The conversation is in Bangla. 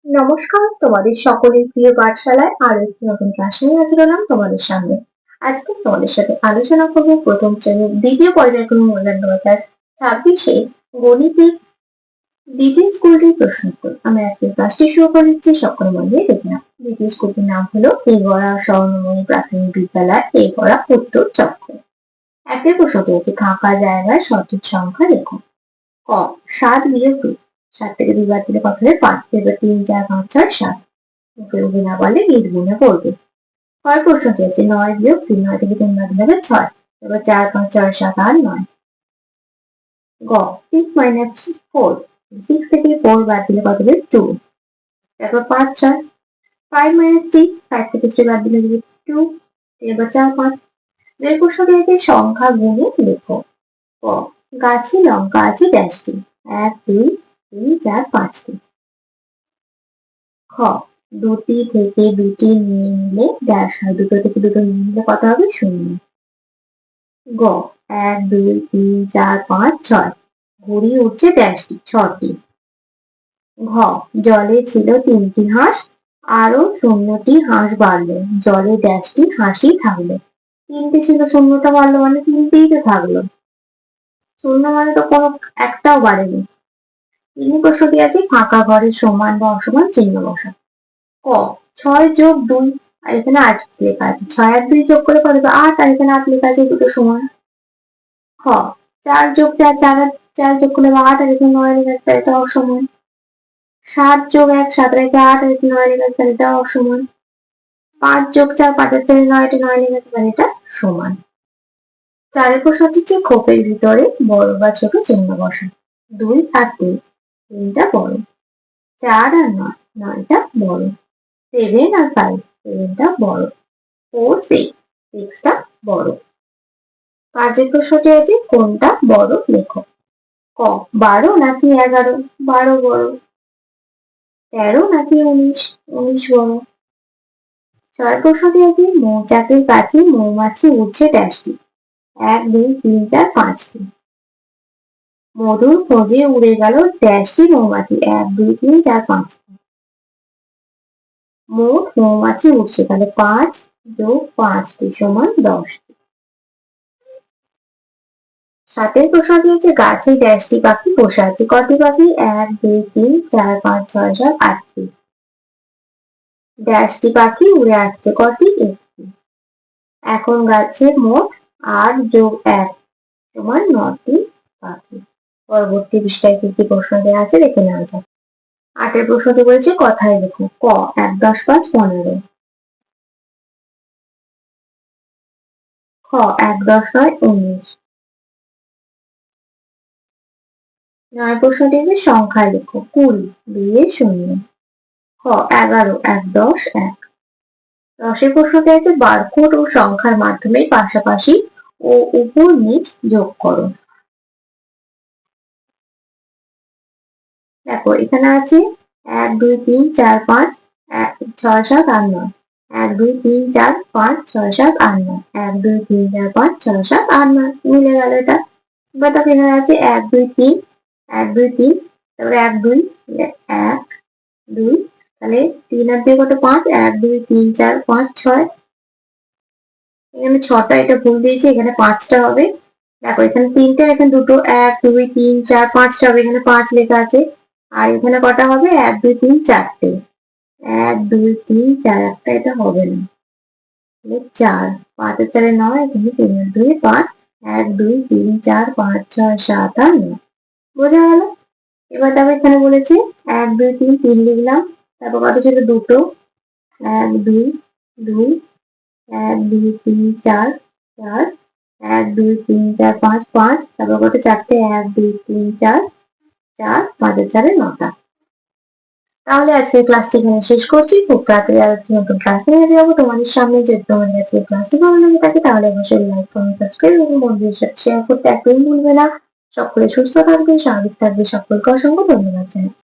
নমস্কার, তোমাদের সকলের প্রিয় পাঠশালায় আরো একটি নতুন ক্লাস নিয়ে হাজির হলাম তোমাদের সামনে। আজকে তোমাদের সাথে আলোচনা করব প্রথম শ্রেণীর দ্বিতীয় পর্যায়ক্রমিক মূল্যায়ন 2026 গণিতের দ্বিতীয় স্কুলটির প্রশ্ন উত্তর। আমরা আজকে ক্লাসটি শুরু করে দিচ্ছি, সকলে মন দিয়ে দেখে নাও। দ্বিতীয় স্কুলটির নাম হলো এগড়া স্বর্ণময়ী প্রাথমিক বিদ্যালয়, এগড়া, উত্তর চক্র। একের প্রশ্নটি হচ্ছে ফাঁকা জায়গায় সঠিক সংখ্যা লেখো। ক 7 বিয়োগ 2, 7 থেকে 2 বাদ দিলে কত হবে? 5। এবার 3 4 5 6 7, কেউ গুণা বলে ইট গুণা করবে। পরের প্রশ্নটি হচ্ছে 9 বিয়োগ 3, 9 থেকে 3 বাদ দিলে হবে 6। এবার 4 5 6 7 8 9। গ 6 মাইনাস 4, 6 থেকে 4 বাদ দিলে কত হবে? 2। তারপর 5 6, 5 মাইনাস 3, 5 থেকে 3 বাদ দিলে হবে 2। এবার 4 5। এর প্রশ্নটি হচ্ছে সংখ্যা গুণে লেখো। ক গাছে লঙ্কা আছে ড্যাশটি, 1 2 3 4 5টি। খ দুটি থেকে দুটি নিয়ে নিলে ড্যাশ হয়, দুটো থেকে দুটো নিয়ে নিলে কত হবে? 0। গ 1 2 3 4 5 6, ঘুড়ি উঠছে ড্যাশটি, 6টি। ঘ জলে ছিল 3টি হাঁস, আরো 0টি হাঁস বাড়লো, জলে ড্যাশটি হাঁসই থাকলো। 3টে ছিল, 0টা বাড়লো মানে 3টেই তো থাকলো, 0 মানে তো কোনো একটাও বাড়েনি। তিন প্রশ্নটি আছে ফাঁকা ঘরের সমান বা অসমান চিহ্ন বসা। ক 6 যোগ 2, আর এখানে 8 লেখা আছে, 6 আর 2 যোগ করে কত হবে? 8, আর এখানে 8 লেখা আছে, দুটো সমান। খ 4 যোগ 4, 4 আর 4 যোগ করলে 8, আর এখানে 9 লেখা আছে, এটা অসমান। 7 যোগ 1, 7 আর 8, আর এখানে 9 লেখা আছে, এটা অসমান। 5 যোগ 4, 5 আর 4 9, এটা 9 লেখা আছে, এটা সমান। চারের প্রশ্নটি হচ্ছে খোপের ভিতরে বড় বা ছোট চিহ্ন বসা। 2 আর 3, 3টা বড়। 4 আর 9, 9টা বড়। 7 আর 5, 7টা বড়। 4 6, 6টা বড়। পাঁচের প্রশ্নটি আছে কোনটা বড় লেখো। ক 12 নাকি 11, 12 বড়। 13 নাকি 19, 19 বড়। ছয় প্রশ্নটি আছে মৌচাকের কাছে মৌমাছি উঠছে ড্যাশটি, 1 2 3 4 5টি। মধুর খোঁজে উড়ে গেল ড্যাশটি মৌমাছি, 1 2 3 4 5টি। মোট মৌমাছি উঠছে, তাহলে 5 যোগ 5টি সমান 10। সাতের প্রশ্নটি হচ্ছে গাছে ড্যাশটি পাখি বসে আছে, কটি পাখি? 1 2 3 4 5 6 7 8টি। ড্যাশটি পাখি উড়ে আসছে, কটি? 1টি। এখন গাছের মোট 8 যোগ 1 সমান 9টি পাখি। পরবর্তী পৃষ্ঠায় কি কি প্রশ্ন দেওয়া আছে দেখে নেওয়া যাক। 8এর প্রশ্নটি বলেছে কথায় লেখো। ক 1 10 5 15। খ 1 10 9 19। 9 প্রশ্নটি হচ্ছে সংখ্যায় লেখো। 20 2 0। খ 11 1 10 1। 10এর প্রশ্নটি আছে বারকোড ও সংখ্যার মাধ্যমে পাশাপাশি ও উপর নিচ যোগ করো। দেখো এখানে আছে 1 2 3 4 5 6 7 8 9। 1 2 3 4 5 6 7 8 9, 1 2 3 4 5 6 7 8 9, মিলে গেল এটা। এবার দেখো এখানে আছে 1 2 3 1 2 3, তারপরে 1 2 1 2, তাহলে 3 আর 2 কত? 5, 1 2 3 4 5 6। এখানে 6টা, এটা ভুল দিয়েছি, এখানে 5টা হবে। দেখো এখানে 3টে, এখানে দুটো, 1 2 3 4 5টা হবে, এখানে 5 লেখা আছে। আর এখানে কটা হবে? 1 2 3 4টে। 1 2 3 4, একটা এটা হবে না, 4। 5 আর 4 9, এখানে 3 আর 2 5, 1 2 3 4 5 6 7 আর 9। বোঝা গেল? এবার দেখো এখানে বলেছে 1 2 3 3 লিখলাম, তারপর কত ছিল? দুটো। 1 2 2, 1 2 3 4 4, 1 2 3 4 5 5, তারপর কত? 4টে। 1 2 3 4 4, 5 আর 4 9টা। তাহলে আজকে ক্লাসটি এখানে শেষ করছি। খুব তাড়াতাড়ি আর একটি নতুন ক্লাস নিয়ে যাবো তোমাদের সামনে। যদি তোমাদের কাছে ক্লাসটি ভালো লেগে থাকে তাহলে অবশ্যই লাইক কমেন্ট সাবস্ক্রাইব এবং বন্ধুদের সাথে শেয়ার করতে একদমই ভুলবে না। সকলে সুস্থ থাকবে, স্বাভাবিক থাকবে, সকলকে অসংখ্য ধন্যবাদ জানাই।